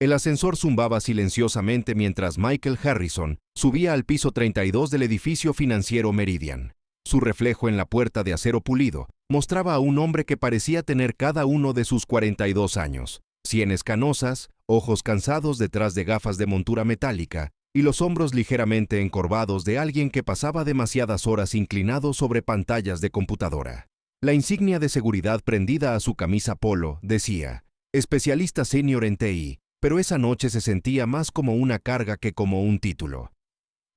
El ascensor zumbaba silenciosamente mientras Michael Harrison subía al piso 32 del edificio financiero Meridian. Su reflejo en la puerta de acero pulido mostraba a un hombre que parecía tener cada uno de sus 42 años, sienes canosas, ojos cansados detrás de gafas de montura metálica y los hombros ligeramente encorvados de alguien que pasaba demasiadas horas inclinado sobre pantallas de computadora. La insignia de seguridad prendida a su camisa polo decía, especialista senior en TI, pero esa noche se sentía más como una carga que como un título.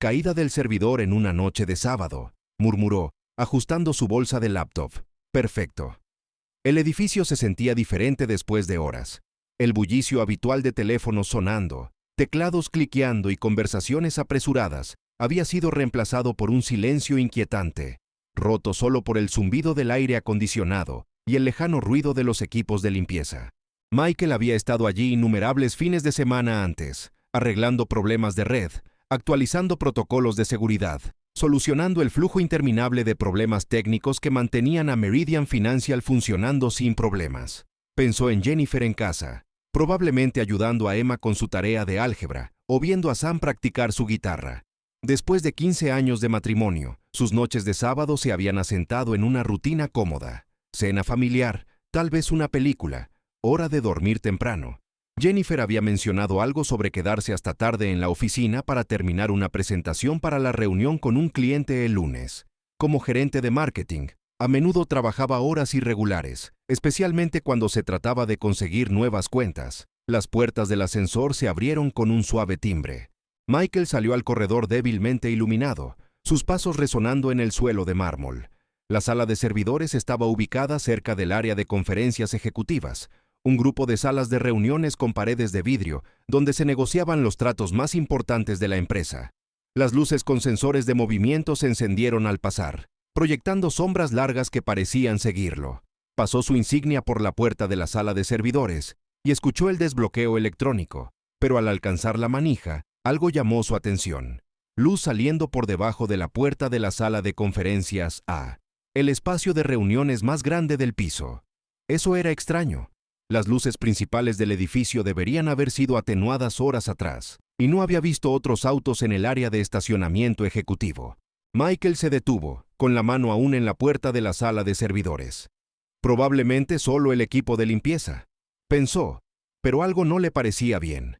Caída del servidor en una noche de sábado, murmuró, ajustando su bolsa de laptop. Perfecto. El edificio se sentía diferente después de horas. El bullicio habitual de teléfonos sonando, teclados cliqueando y conversaciones apresuradas había sido reemplazado por un silencio inquietante, roto solo por el zumbido del aire acondicionado y el lejano ruido de los equipos de limpieza. Michael había estado allí innumerables fines de semana antes, arreglando problemas de red, actualizando protocolos de seguridad, solucionando el flujo interminable de problemas técnicos que mantenían a Meridian Financial funcionando sin problemas. Pensó en Jennifer en casa, probablemente ayudando a Emma con su tarea de álgebra o viendo a Sam practicar su guitarra. Después de 15 años de matrimonio, sus noches de sábado se habían asentado en una rutina cómoda. Cena familiar, tal vez una película, hora de dormir temprano. Jennifer había mencionado algo sobre quedarse hasta tarde en la oficina para terminar una presentación para la reunión con un cliente el lunes. Como gerente de marketing, a menudo trabajaba horas irregulares, especialmente cuando se trataba de conseguir nuevas cuentas. Las puertas del ascensor se abrieron con un suave timbre. Michael salió al corredor débilmente iluminado, sus pasos resonando en el suelo de mármol. La sala de servidores estaba ubicada cerca del área de conferencias ejecutivas, un grupo de salas de reuniones con paredes de vidrio, donde se negociaban los tratos más importantes de la empresa. Las luces con sensores de movimiento se encendieron al pasar, proyectando sombras largas que parecían seguirlo. Pasó su insignia por la puerta de la sala de servidores y escuchó el desbloqueo electrónico, pero al alcanzar la manija, algo llamó su atención. Luz saliendo por debajo de la puerta de la sala de conferencias A, el espacio de reuniones más grande del piso. Eso era extraño. Las luces principales del edificio deberían haber sido atenuadas horas atrás, y no había visto otros autos en el área de estacionamiento ejecutivo. Michael se detuvo, con la mano aún en la puerta de la sala de servidores. Probablemente solo el equipo de limpieza, pensó, pero algo no le parecía bien.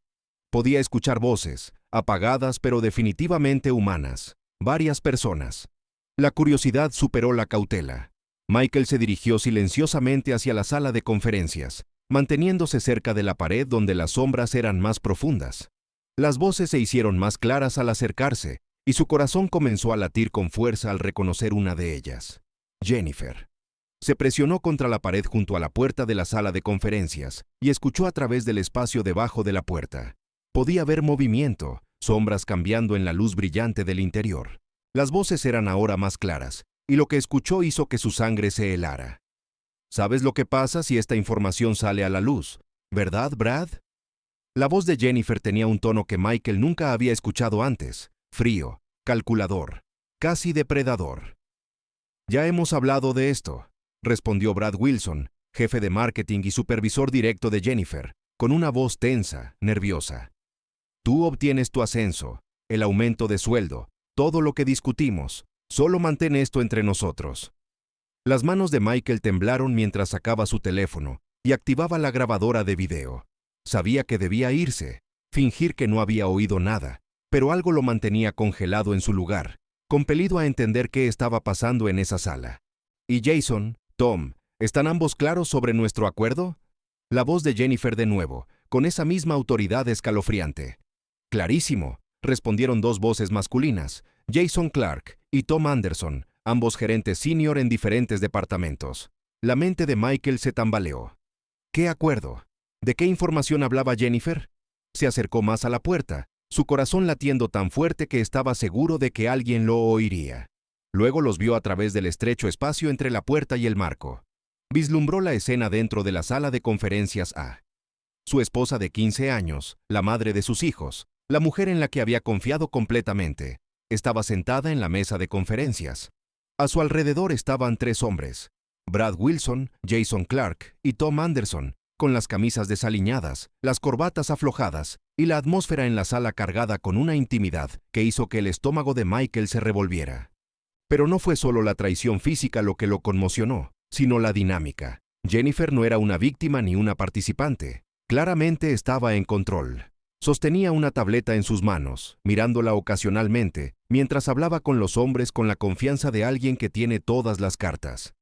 Podía escuchar voces, apagadas pero definitivamente humanas, varias personas. La curiosidad superó la cautela. Michael se dirigió silenciosamente hacia la sala de conferencias, manteniéndose cerca de la pared donde las sombras eran más profundas. Las voces se hicieron más claras al acercarse, y su corazón comenzó a latir con fuerza al reconocer una de ellas. Jennifer. Se presionó contra la pared junto a la puerta de la sala de conferencias y escuchó a través del espacio debajo de la puerta. Podía ver movimiento, sombras cambiando en la luz brillante del interior. Las voces eran ahora más claras, y lo que escuchó hizo que su sangre se helara. ¿Sabes lo que pasa si esta información sale a la luz, verdad, Brad? La voz de Jennifer tenía un tono que Michael nunca había escuchado antes, frío, calculador, casi depredador. Ya hemos hablado de esto, respondió Brad Wilson, jefe de marketing y supervisor directo de Jennifer, con una voz tensa, nerviosa. Tú obtienes tu ascenso, el aumento de sueldo, todo lo que discutimos, solo mantén esto entre nosotros. Las manos de Michael temblaron mientras sacaba su teléfono y activaba la grabadora de video. Sabía que debía irse, fingir que no había oído nada, pero algo lo mantenía congelado en su lugar, compelido a entender qué estaba pasando en esa sala. ¿Y Jason, Tom, están ambos claros sobre nuestro acuerdo? La voz de Jennifer de nuevo, con esa misma autoridad escalofriante. Clarísimo, respondieron dos voces masculinas, Jason Clark y Tom Anderson, ambos gerentes senior en diferentes departamentos. La mente de Michael se tambaleó. ¿Qué acuerdo? ¿De qué información hablaba Jennifer? Se acercó más a la puerta, su corazón latiendo tan fuerte que estaba seguro de que alguien lo oiría. Luego los vio a través del estrecho espacio entre la puerta y el marco. Vislumbró la escena dentro de la sala de conferencias A. Su esposa de 15 años, la madre de sus hijos, la mujer en la que había confiado completamente, estaba sentada en la mesa de conferencias. A su alrededor estaban tres hombres, Brad Wilson, Jason Clark y Tom Anderson, con las camisas desaliñadas, las corbatas aflojadas y la atmósfera en la sala cargada con una intimidad que hizo que el estómago de Michael se revolviera. Pero no fue solo la traición física lo que lo conmocionó, sino la dinámica. Jennifer no era una víctima ni una participante. Claramente estaba en control. Sostenía una tableta en sus manos, mirándola ocasionalmente, mientras hablaba con los hombres con la confianza de alguien que tiene todas las cartas.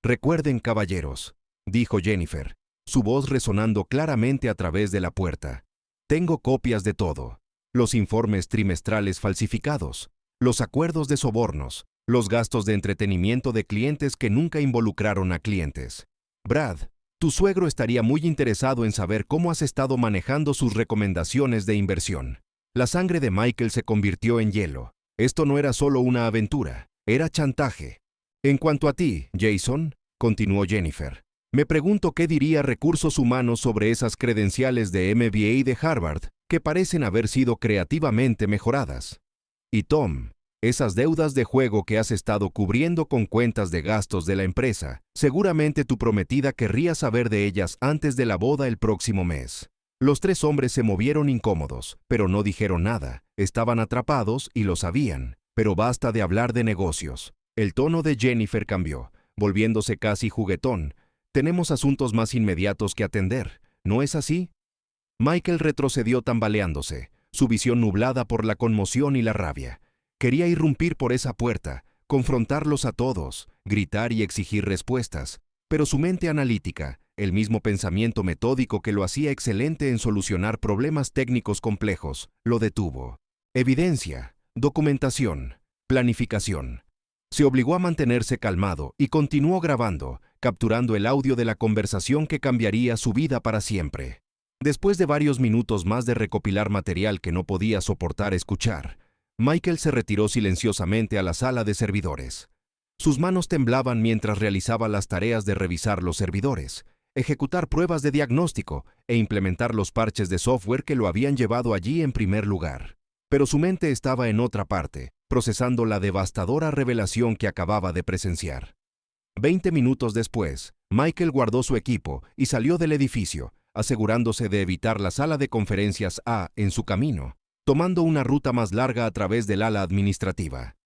«Recuerden, caballeros», dijo Jennifer, su voz resonando claramente a través de la puerta. «Tengo copias de todo. Los informes trimestrales falsificados, los acuerdos de sobornos, los gastos de entretenimiento de clientes que nunca involucraron a clientes. Brad, tu suegro estaría muy interesado en saber cómo has estado manejando sus recomendaciones de inversión». La sangre de Michael se convirtió en hielo. Esto no era solo una aventura, era chantaje. «En cuanto a ti, Jason», continuó Jennifer, «me pregunto qué diría Recursos Humanos sobre esas credenciales de MBA de Harvard que parecen haber sido creativamente mejoradas. Y Tom, esas deudas de juego que has estado cubriendo con cuentas de gastos de la empresa, seguramente tu prometida querría saber de ellas antes de la boda el próximo mes». Los tres hombres se movieron incómodos, pero no dijeron nada. Estaban atrapados y lo sabían. Pero basta de hablar de negocios. El tono de Jennifer cambió, volviéndose casi juguetón. «Tenemos asuntos más inmediatos que atender, ¿no es así?» Michael retrocedió tambaleándose, su visión nublada por la conmoción y la rabia. Quería irrumpir por esa puerta, confrontarlos a todos, gritar y exigir respuestas, pero su mente analítica, el mismo pensamiento metódico que lo hacía excelente en solucionar problemas técnicos complejos, lo detuvo. Evidencia, documentación, planificación. Se obligó a mantenerse calmado y continuó grabando, capturando el audio de la conversación que cambiaría su vida para siempre. Después de varios minutos más de recopilar material que no podía soportar escuchar, Michael se retiró silenciosamente a la sala de servidores. Sus manos temblaban mientras realizaba las tareas de revisar los servidores, ejecutar pruebas de diagnóstico e implementar los parches de software que lo habían llevado allí en primer lugar. Pero su mente estaba en otra parte, procesando la devastadora revelación que acababa de presenciar. 20 minutos después, Michael guardó su equipo y salió del edificio, asegurándose de evitar la sala de conferencias A en su camino, tomando una ruta más larga a través del ala administrativa.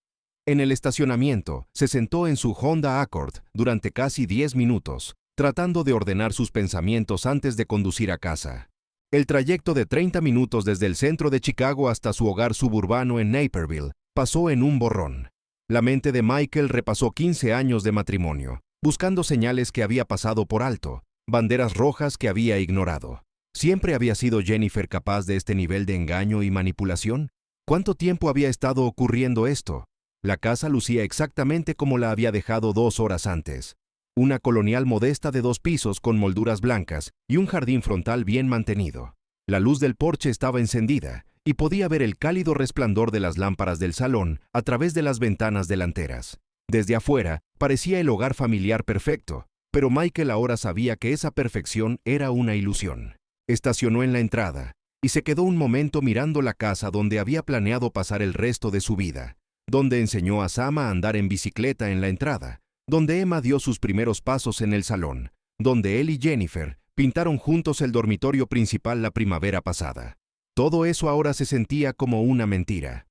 En el estacionamiento, se sentó en su Honda Accord durante casi 10 minutos, tratando de ordenar sus pensamientos antes de conducir a casa. El trayecto de 30 minutos desde el centro de Chicago hasta su hogar suburbano en Naperville pasó en un borrón. La mente de Michael repasó 15 años de matrimonio, buscando señales que había pasado por alto, banderas rojas que había ignorado. ¿Siempre había sido Jennifer capaz de este nivel de engaño y manipulación? ¿Cuánto tiempo había estado ocurriendo esto? La casa lucía exactamente como la había dejado 2 horas antes. Una colonial modesta de 2 pisos con molduras blancas y un jardín frontal bien mantenido. La luz del porche estaba encendida y podía ver el cálido resplandor de las lámparas del salón a través de las ventanas delanteras. Desde afuera, parecía el hogar familiar perfecto, pero Michael ahora sabía que esa perfección era una ilusión. Estacionó en la entrada y se quedó un momento mirando la casa donde había planeado pasar el resto de su vida, donde enseñó a Sam a andar en bicicleta en la entrada, donde Emma dio sus primeros pasos en el salón, donde él y Jennifer pintaron juntos el dormitorio principal la primavera pasada. Todo eso ahora se sentía como una mentira.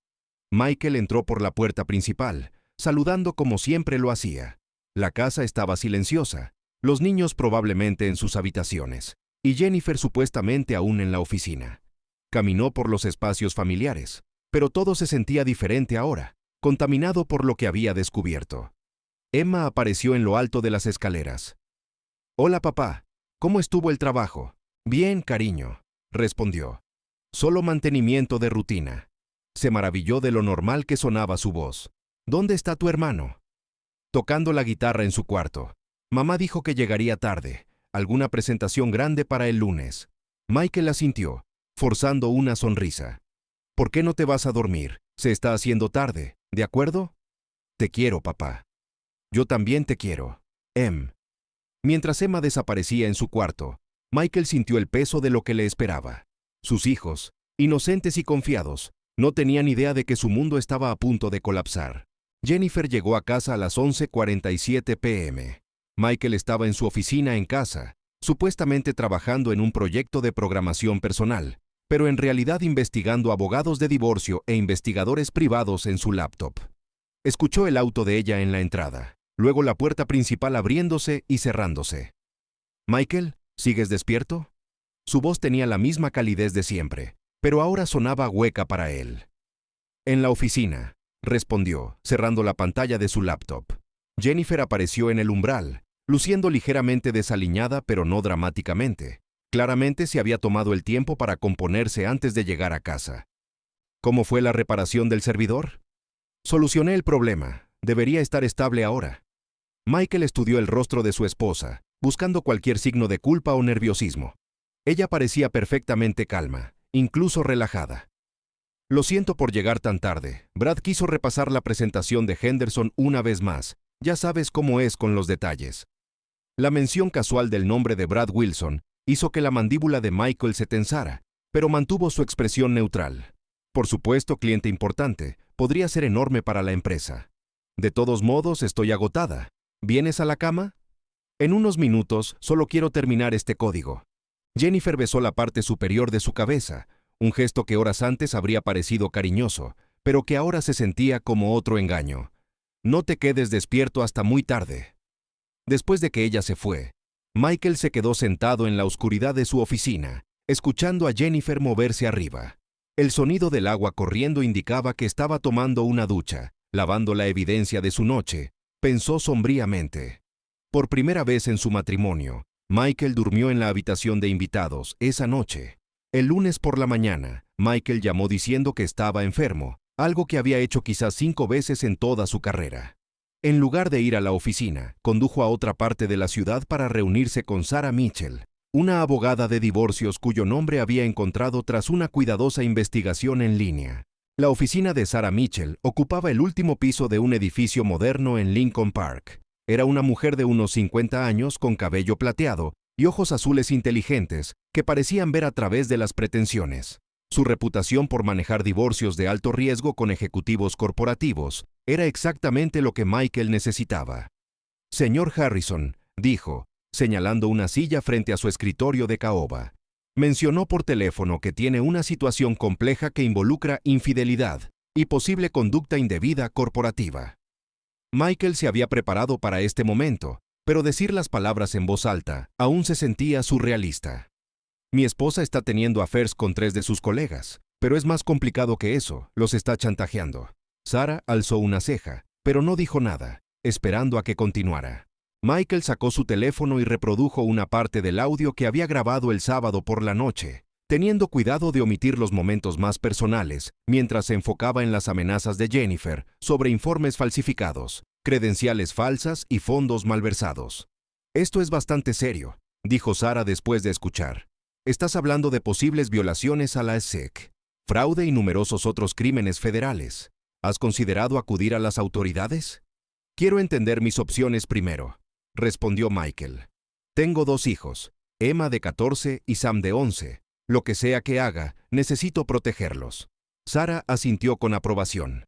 Michael entró por la puerta principal, saludando como siempre lo hacía. La casa estaba silenciosa, los niños probablemente en sus habitaciones, y Jennifer supuestamente aún en la oficina. Caminó por los espacios familiares, pero todo se sentía diferente ahora, contaminado por lo que había descubierto. Emma apareció en lo alto de las escaleras. «Hola, papá. ¿Cómo estuvo el trabajo?» «Bien, cariño», respondió. «Solo mantenimiento de rutina». Se maravilló de lo normal que sonaba su voz. «¿Dónde está tu hermano?» «Tocando la guitarra en su cuarto. Mamá dijo que llegaría tarde. Alguna presentación grande para el lunes». Michael asintió, forzando una sonrisa. «¿Por qué no te vas a dormir? Se está haciendo tarde, ¿de acuerdo?» «Te quiero, papá». «Yo también te quiero, Em». Mientras Emma desaparecía en su cuarto, Michael sintió el peso de lo que le esperaba. Sus hijos, inocentes y confiados, no tenían idea de que su mundo estaba a punto de colapsar. Jennifer llegó a casa a las 11:47 p.m. Michael estaba en su oficina en casa, supuestamente trabajando en un proyecto de programación personal, pero en realidad investigando abogados de divorcio e investigadores privados en su laptop. Escuchó el auto de ella en la entrada, luego la puerta principal abriéndose y cerrándose. «Michael, ¿sigues despierto?» Su voz tenía la misma calidez de siempre, pero ahora sonaba hueca para él. «En la oficina», respondió, cerrando la pantalla de su laptop. Jennifer apareció en el umbral, luciendo ligeramente desaliñada pero no dramáticamente. Claramente se había tomado el tiempo para componerse antes de llegar a casa. «¿Cómo fue la reparación del servidor?» «Solucioné el problema. Debería estar estable ahora». Michael estudió el rostro de su esposa, buscando cualquier signo de culpa o nerviosismo. Ella parecía perfectamente calma, incluso relajada. «Lo siento por llegar tan tarde. Brad quiso repasar la presentación de Henderson una vez más. Ya sabes cómo es con los detalles». La mención casual del nombre de Brad Wilson hizo que la mandíbula de Michael se tensara, pero mantuvo su expresión neutral. Por supuesto, cliente importante, podría ser enorme para la empresa. «De todos modos, estoy agotada. ¿Vienes a la cama?» «En unos minutos, solo quiero terminar este código». Jennifer besó la parte superior de su cabeza, un gesto que horas antes habría parecido cariñoso, pero que ahora se sentía como otro engaño. «No te quedes despierto hasta muy tarde». Después de que ella se fue, Michael se quedó sentado en la oscuridad de su oficina, escuchando a Jennifer moverse arriba. El sonido del agua corriendo indicaba que estaba tomando una ducha, lavando la evidencia de su noche, pensó sombríamente. Por primera vez en su matrimonio, Michael durmió en la habitación de invitados esa noche. El lunes por la mañana, Michael llamó diciendo que estaba enfermo, algo que había hecho quizás 5 veces en toda su carrera. En lugar de ir a la oficina, condujo a otra parte de la ciudad para reunirse con Sarah Mitchell, una abogada de divorcios cuyo nombre había encontrado tras una cuidadosa investigación en línea. La oficina de Sarah Mitchell ocupaba el último piso de un edificio moderno en Lincoln Park. Era una mujer de unos 50 años con cabello plateado y ojos azules inteligentes que parecían ver a través de las pretensiones. Su reputación por manejar divorcios de alto riesgo con ejecutivos corporativos era exactamente lo que Michael necesitaba. «Señor Harrison», dijo, señalando una silla frente a su escritorio de caoba. «Mencionó por teléfono que tiene una situación compleja que involucra infidelidad y posible conducta indebida corporativa». Michael se había preparado para este momento, pero decir las palabras en voz alta aún se sentía surrealista. «Mi esposa está teniendo affairs con 3 de sus colegas, pero es más complicado que eso, los está chantajeando». Sarah alzó una ceja, pero no dijo nada, esperando a que continuara. Michael sacó su teléfono y reprodujo una parte del audio que había grabado el sábado por la noche, teniendo cuidado de omitir los momentos más personales, mientras se enfocaba en las amenazas de Jennifer sobre informes falsificados, credenciales falsas y fondos malversados. «Esto es bastante serio», dijo Sarah después de escuchar. «Estás hablando de posibles violaciones a la SEC, fraude y numerosos otros crímenes federales. ¿Has considerado acudir a las autoridades?» «Quiero entender mis opciones primero», respondió Michael. «Tengo 2 hijos, Emma de 14 y Sam de 11. Lo que sea que haga, necesito protegerlos». Sarah asintió con aprobación.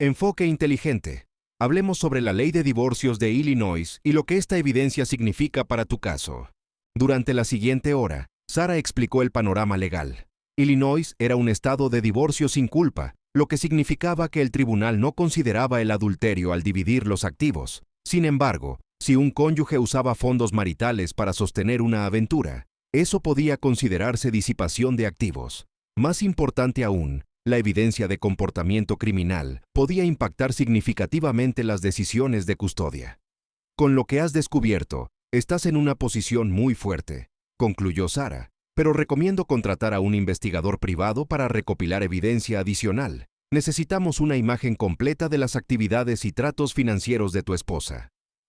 «Enfoque inteligente. Hablemos sobre la ley de divorcios de Illinois y lo que esta evidencia significa para tu caso». Durante la siguiente hora, Sarah explicó el panorama legal. Illinois era un estado de divorcio sin culpa, lo que significaba que el tribunal no consideraba el adulterio al dividir los activos. Sin embargo, si un cónyuge usaba fondos maritales para sostener una aventura, eso podía considerarse disipación de activos. Más importante aún, la evidencia de comportamiento criminal podía impactar significativamente las decisiones de custodia. «Con lo que has descubierto, estás en una posición muy fuerte», concluyó Sarah, «pero recomiendo contratar a un investigador privado para recopilar evidencia adicional. Necesitamos una imagen completa de las actividades y tratos financieros de tu esposa».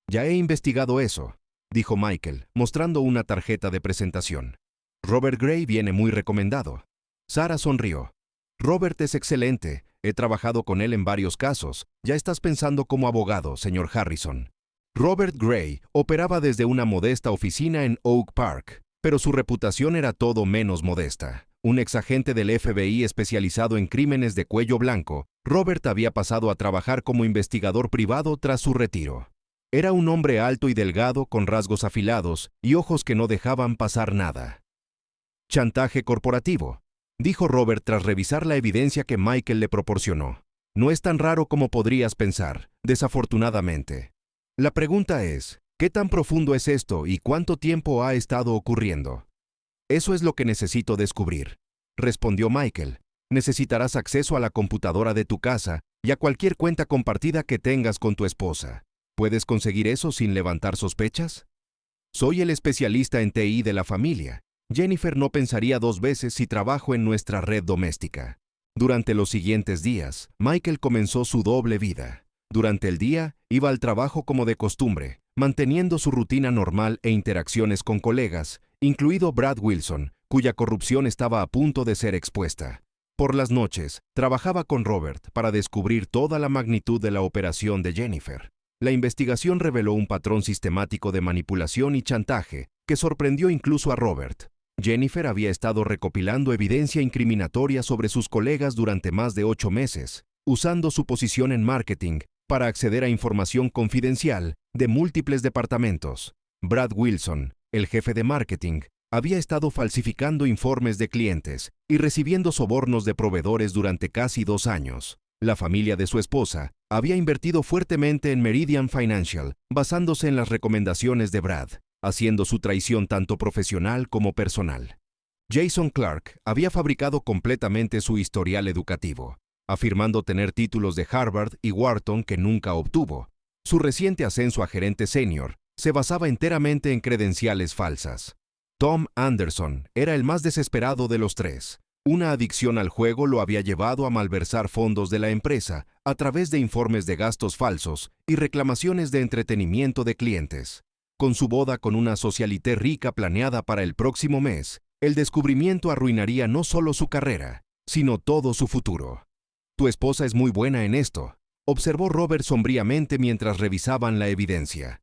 «Ya he investigado eso», dijo Michael, mostrando una tarjeta de presentación. «Robert Gray viene muy recomendado». Sarah sonrió. «Robert es excelente. He trabajado con él en varios casos. Ya estás pensando como abogado, señor Harrison». Robert Gray operaba desde una modesta oficina en Oak Park, pero su reputación era todo menos modesta. Un exagente del FBI especializado en crímenes de cuello blanco, Robert había pasado a trabajar como investigador privado tras su retiro. Era un hombre alto y delgado con rasgos afilados y ojos que no dejaban pasar nada. Chantaje corporativo, dijo Robert tras revisar la evidencia que Michael le proporcionó. No es tan raro como podrías pensar, desafortunadamente. La pregunta es, ¿qué tan profundo es esto y cuánto tiempo ha estado ocurriendo? Eso es lo que necesito descubrir, respondió Michael. Necesitarás acceso a la computadora de tu casa y a cualquier cuenta compartida que tengas con tu esposa. ¿Puedes conseguir eso sin levantar sospechas? Soy el especialista en TI de la familia. Jennifer no pensaría dos veces si trabajo en nuestra red doméstica. Durante los siguientes días, Michael comenzó su doble vida. Durante el día, iba al trabajo como de costumbre, manteniendo su rutina normal e interacciones con colegas, incluido Brad Wilson, cuya corrupción estaba a punto de ser expuesta. Por las noches, trabajaba con Robert para descubrir toda la magnitud de la operación de Jennifer. La investigación reveló un patrón sistemático de manipulación y chantaje que sorprendió incluso a Robert. Jennifer había estado recopilando evidencia incriminatoria sobre sus colegas durante más de 8 meses, usando su posición en marketing para acceder a información confidencial de múltiples departamentos. Brad Wilson, el jefe de marketing, había estado falsificando informes de clientes y recibiendo sobornos de proveedores durante casi 2 años. La familia de su esposa había invertido fuertemente en Meridian Financial, basándose en las recomendaciones de Brad, haciendo su traición tanto profesional como personal. Jason Clark había fabricado completamente su historial educativo, afirmando tener títulos de Harvard y Wharton que nunca obtuvo. Su reciente ascenso a gerente senior se basaba enteramente en credenciales falsas. Tom Anderson era el más desesperado de los tres. Una adicción al juego lo había llevado a malversar fondos de la empresa a través de informes de gastos falsos y reclamaciones de entretenimiento de clientes. Con su boda con una socialité rica planeada para el próximo mes, el descubrimiento arruinaría no solo su carrera, sino todo su futuro. Tu esposa es muy buena en esto, observó Robert sombríamente mientras revisaban la evidencia.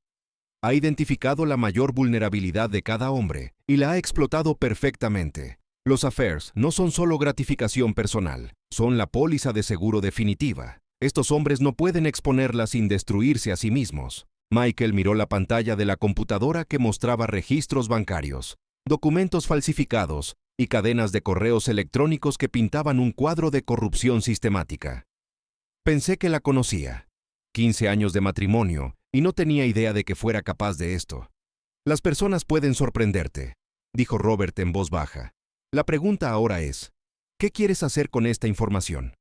Ha identificado la mayor vulnerabilidad de cada hombre y la ha explotado perfectamente. Los affairs no son solo gratificación personal, son la póliza de seguro definitiva. Estos hombres no pueden exponerla sin destruirse a sí mismos. Michael miró la pantalla de la computadora que mostraba registros bancarios, documentos falsificados y cadenas de correos electrónicos que pintaban un cuadro de corrupción sistemática. Pensé que la conocía. 15 años de matrimonio y no tenía idea de que fuera capaz de esto. Las personas pueden sorprenderte, dijo Robert en voz baja. La pregunta ahora es, ¿qué quieres hacer con esta información?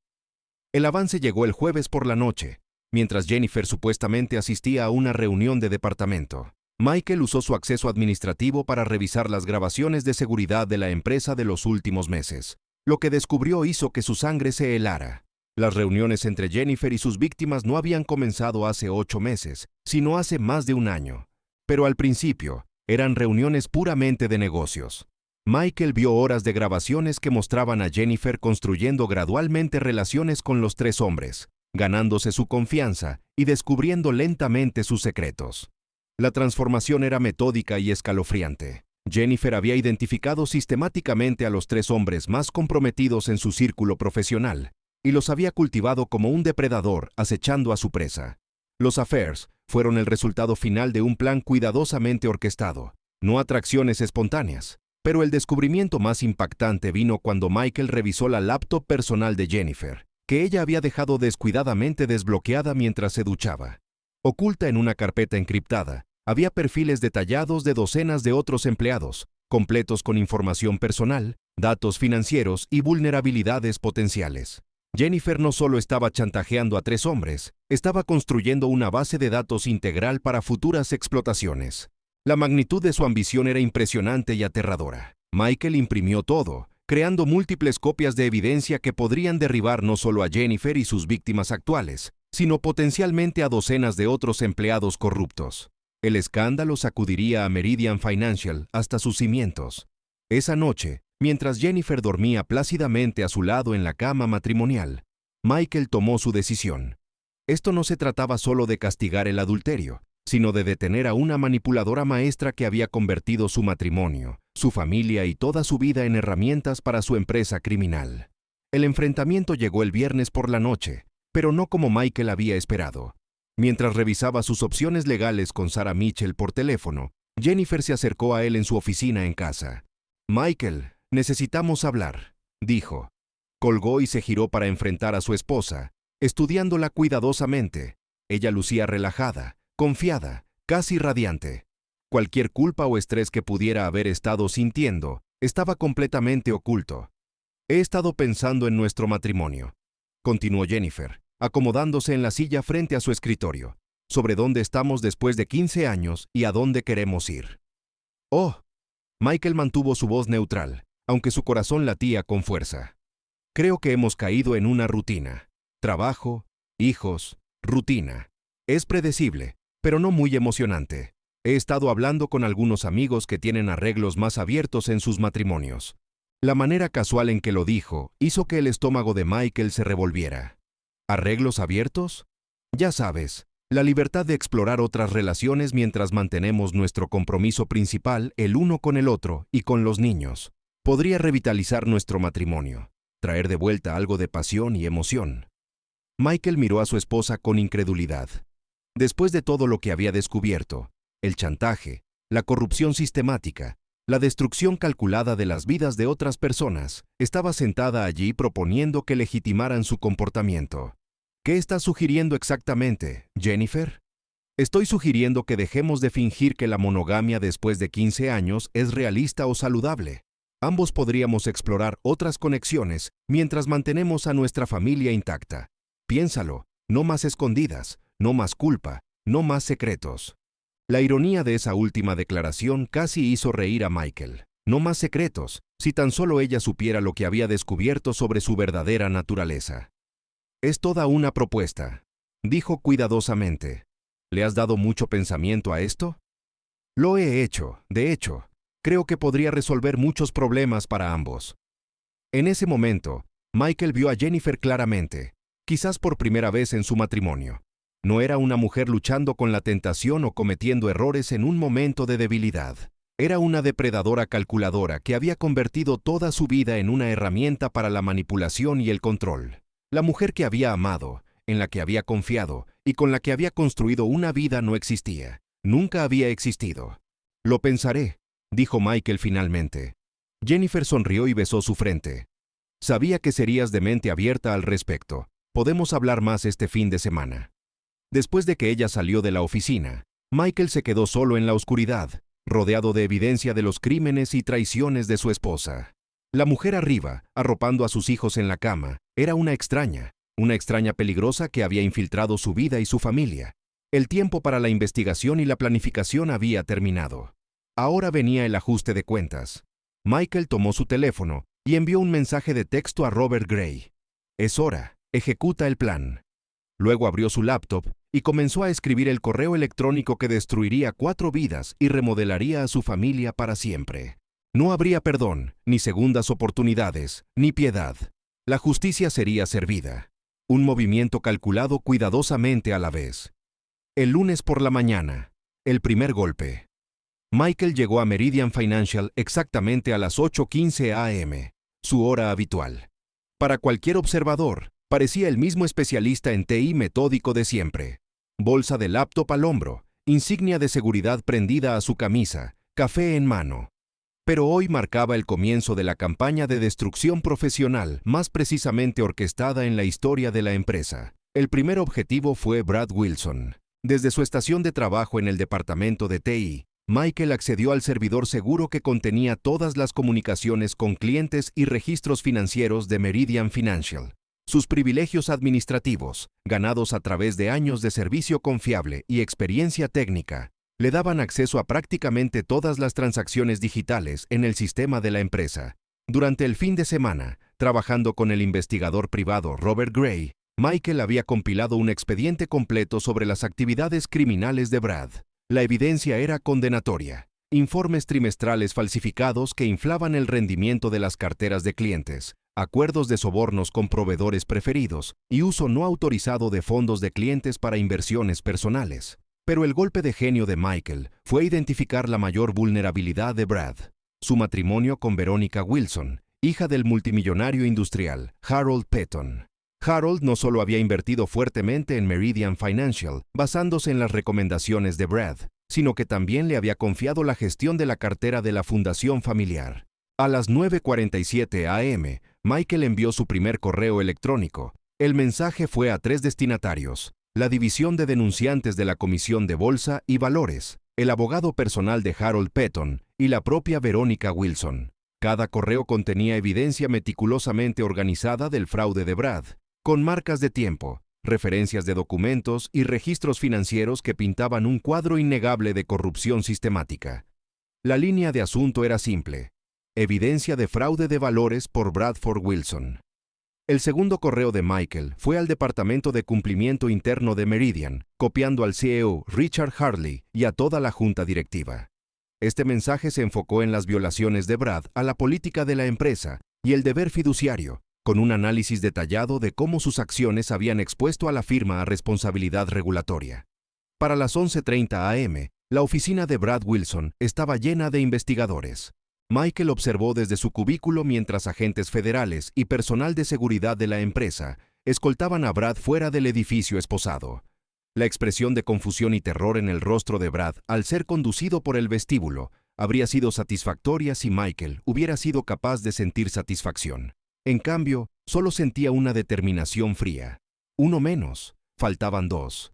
El avance llegó el jueves por la noche, mientras Jennifer supuestamente asistía a una reunión de departamento. Michael usó su acceso administrativo para revisar las grabaciones de seguridad de la empresa de los últimos meses. Lo que descubrió hizo que su sangre se helara. Las reuniones entre Jennifer y sus víctimas no habían comenzado hace 8 meses, sino hace más de un año. Pero al principio, eran reuniones puramente de negocios. Michael vio horas de grabaciones que mostraban a Jennifer construyendo gradualmente relaciones con los 3 hombres, ganándose su confianza y descubriendo lentamente sus secretos. La transformación era metódica y escalofriante. Jennifer había identificado sistemáticamente a los 3 hombres más comprometidos en su círculo profesional y los había cultivado como un depredador acechando a su presa. Los affairs fueron el resultado final de un plan cuidadosamente orquestado, no atracciones espontáneas. Pero el descubrimiento más impactante vino cuando Michael revisó la laptop personal de Jennifer, que ella había dejado descuidadamente desbloqueada mientras se duchaba. Oculta en una carpeta encriptada, había perfiles detallados de docenas de otros empleados, completos con información personal, datos financieros y vulnerabilidades potenciales. Jennifer no solo estaba chantajeando a 3 hombres, estaba construyendo una base de datos integral para futuras explotaciones. La magnitud de su ambición era impresionante y aterradora. Michael imprimió todo, creando múltiples copias de evidencia que podrían derribar no solo a Jennifer y sus víctimas actuales, sino potencialmente a docenas de otros empleados corruptos. El escándalo sacudiría a Meridian Financial hasta sus cimientos. Esa noche, mientras Jennifer dormía plácidamente a su lado en la cama matrimonial, Michael tomó su decisión. Esto no se trataba solo de castigar el adulterio, sino de detener a una manipuladora maestra que había convertido su matrimonio, su familia y toda su vida en herramientas para su empresa criminal. El enfrentamiento llegó el viernes por la noche, pero no como Michael había esperado. Mientras revisaba sus opciones legales con Sarah Mitchell por teléfono, Jennifer se acercó a él en su oficina en casa. «Michael, necesitamos hablar», dijo. Colgó y se giró para enfrentar a su esposa, estudiándola cuidadosamente. Ella lucía relajada, confiada, casi radiante. Cualquier culpa o estrés que pudiera haber estado sintiendo estaba completamente oculto. «He estado pensando en nuestro matrimonio», continuó Jennifer, acomodándose en la silla frente a su escritorio, «sobre dónde estamos después de 15 años y a dónde queremos ir». «Oh», Michael mantuvo su voz neutral, aunque su corazón latía con fuerza. «Creo que hemos caído en una rutina. Trabajo, hijos, rutina. Es predecible, pero no muy emocionante. He estado hablando con algunos amigos que tienen arreglos más abiertos en sus matrimonios». La manera casual en que lo dijo hizo que el estómago de Michael se revolviera. ¿Arreglos abiertos? Ya sabes, la libertad de explorar otras relaciones mientras mantenemos nuestro compromiso principal el uno con el otro y con los niños. Podría revitalizar nuestro matrimonio, traer de vuelta algo de pasión y emoción. Michael miró a su esposa con incredulidad. Después de todo lo que había descubierto, el chantaje, la corrupción sistemática, la destrucción calculada de las vidas de otras personas, estaba sentada allí proponiendo que legitimaran su comportamiento. ¿Qué estás sugiriendo exactamente, Jennifer? Estoy sugiriendo que dejemos de fingir que la monogamia después de 15 años es realista o saludable. Ambos podríamos explorar otras conexiones mientras mantenemos a nuestra familia intacta. Piénsalo, no más escondidas, no más culpa, no más secretos. La ironía de esa última declaración casi hizo reír a Michael. No más secretos, si tan solo ella supiera lo que había descubierto sobre su verdadera naturaleza. «Es toda una propuesta», dijo cuidadosamente. «¿Le has dado mucho pensamiento a esto?» «Lo he hecho, de hecho. Creo que podría resolver muchos problemas para ambos». En ese momento, Michael vio a Jennifer claramente, quizás por primera vez en su matrimonio. No era una mujer luchando con la tentación o cometiendo errores en un momento de debilidad. Era una depredadora calculadora que había convertido toda su vida en una herramienta para la manipulación y el control. La mujer que había amado, en la que había confiado y con la que había construido una vida no existía. Nunca había existido. «Lo pensaré», dijo Michael finalmente. Jennifer sonrió y besó su frente. «Sabía que serías de mente abierta al respecto. Podemos hablar más este fin de semana». Después de que ella salió de la oficina, Michael se quedó solo en la oscuridad, rodeado de evidencia de los crímenes y traiciones de su esposa. La mujer arriba, arropando a sus hijos en la cama, era una extraña peligrosa que había infiltrado su vida y su familia. El tiempo para la investigación y la planificación había terminado. Ahora venía el ajuste de cuentas. Michael tomó su teléfono y envió un mensaje de texto a Robert Gray. «Es hora, ejecuta el plan». Luego abrió su laptop y comenzó a escribir el correo electrónico que destruiría 4 vidas y remodelaría a su familia para siempre. No habría perdón, ni segundas oportunidades, ni piedad. La justicia sería servida. Un movimiento calculado cuidadosamente a la vez. El lunes por la mañana, el primer golpe. Michael llegó a Meridian Financial exactamente a las 8:15 a.m., su hora habitual. Para cualquier observador, parecía el mismo especialista en TI metódico de siempre. Bolsa de laptop al hombro, insignia de seguridad prendida a su camisa, café en mano. Pero hoy marcaba el comienzo de la campaña de destrucción profesional más precisamente orquestada en la historia de la empresa. El primer objetivo fue Brad Wilson. Desde su estación de trabajo en el departamento de TI, Michael accedió al servidor seguro que contenía todas las comunicaciones con clientes y registros financieros de Meridian Financial. Sus privilegios administrativos, ganados a través de años de servicio confiable y experiencia técnica, le daban acceso a prácticamente todas las transacciones digitales en el sistema de la empresa. Durante el fin de semana, trabajando con el investigador privado Robert Gray, Michael había compilado un expediente completo sobre las actividades criminales de Brad. La evidencia era condenatoria. Informes trimestrales falsificados que inflaban el rendimiento de las carteras de clientes, acuerdos de sobornos con proveedores preferidos y uso no autorizado de fondos de clientes para inversiones personales. Pero el golpe de genio de Michael fue identificar la mayor vulnerabilidad de Brad, su matrimonio con Veronica Wilson, hija del multimillonario industrial Harold Petton. Harold no solo había invertido fuertemente en Meridian Financial, basándose en las recomendaciones de Brad, sino que también le había confiado la gestión de la cartera de la fundación familiar. A las 9:47 a.m., Michael envió su primer correo electrónico. El mensaje fue a 3 destinatarios: la División de Denunciantes de la Comisión de Bolsa y Valores, el abogado personal de Harold Petton y la propia Verónica Wilson. Cada correo contenía evidencia meticulosamente organizada del fraude de Brad, con marcas de tiempo, referencias de documentos y registros financieros que pintaban un cuadro innegable de corrupción sistemática. La línea de asunto era simple: evidencia de fraude de valores por Bradford Wilson. El segundo correo de Michael fue al Departamento de Cumplimiento Interno de Meridian, copiando al CEO Richard Hartley y a toda la junta directiva. Este mensaje se enfocó en las violaciones de Brad a la política de la empresa y el deber fiduciario, con un análisis detallado de cómo sus acciones habían expuesto a la firma a responsabilidad regulatoria. Para las 11:30 a.m., la oficina de Brad Wilson estaba llena de investigadores. Michael observó desde su cubículo mientras agentes federales y personal de seguridad de la empresa escoltaban a Brad fuera del edificio esposado. La expresión de confusión y terror en el rostro de Brad al ser conducido por el vestíbulo habría sido satisfactoria si Michael hubiera sido capaz de sentir satisfacción. En cambio, solo sentía una determinación fría. Uno menos, faltaban dos.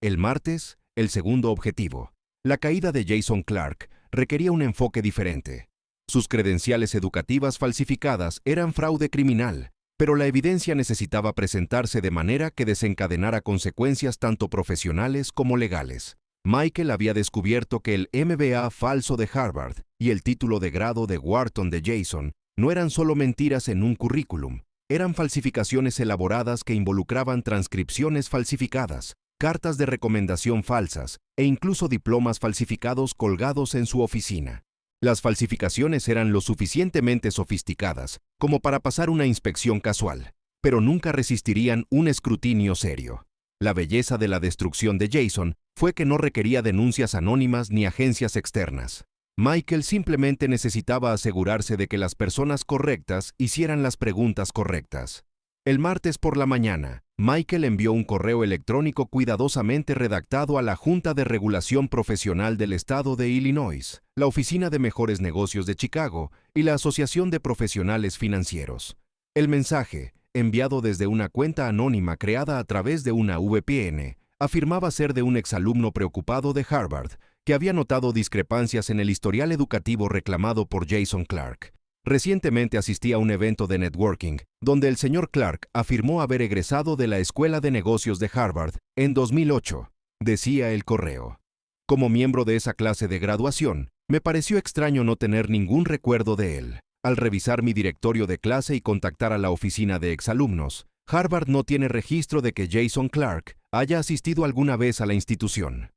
El martes, el segundo objetivo. La caída de Jason Clark requería un enfoque diferente. Sus credenciales educativas falsificadas eran fraude criminal, pero la evidencia necesitaba presentarse de manera que desencadenara consecuencias tanto profesionales como legales. Michael había descubierto que el MBA falso de Harvard y el título de grado de Wharton de Jason no eran solo mentiras en un currículum, eran falsificaciones elaboradas que involucraban transcripciones falsificadas, cartas de recomendación falsas e incluso diplomas falsificados colgados en su oficina. Las falsificaciones eran lo suficientemente sofisticadas como para pasar una inspección casual, pero nunca resistirían un escrutinio serio. La belleza de la destrucción de Jason fue que no requería denuncias anónimas ni agencias externas. Michael simplemente necesitaba asegurarse de que las personas correctas hicieran las preguntas correctas. El martes por la mañana, Michael envió un correo electrónico cuidadosamente redactado a la Junta de Regulación Profesional del Estado de Illinois, la Oficina de Mejores Negocios de Chicago y la Asociación de Profesionales Financieros. El mensaje, enviado desde una cuenta anónima creada a través de una VPN, afirmaba ser de un exalumno preocupado de Harvard que había notado discrepancias en el historial educativo reclamado por Jason Clark. Recientemente asistí a un evento de networking, donde el señor Clark afirmó haber egresado de la Escuela de Negocios de Harvard en 2008, decía el correo. Como miembro de esa clase de graduación, me pareció extraño no tener ningún recuerdo de él. Al revisar mi directorio de clase y contactar a la oficina de exalumnos, Harvard no tiene registro de que Jason Clark haya asistido alguna vez a la institución.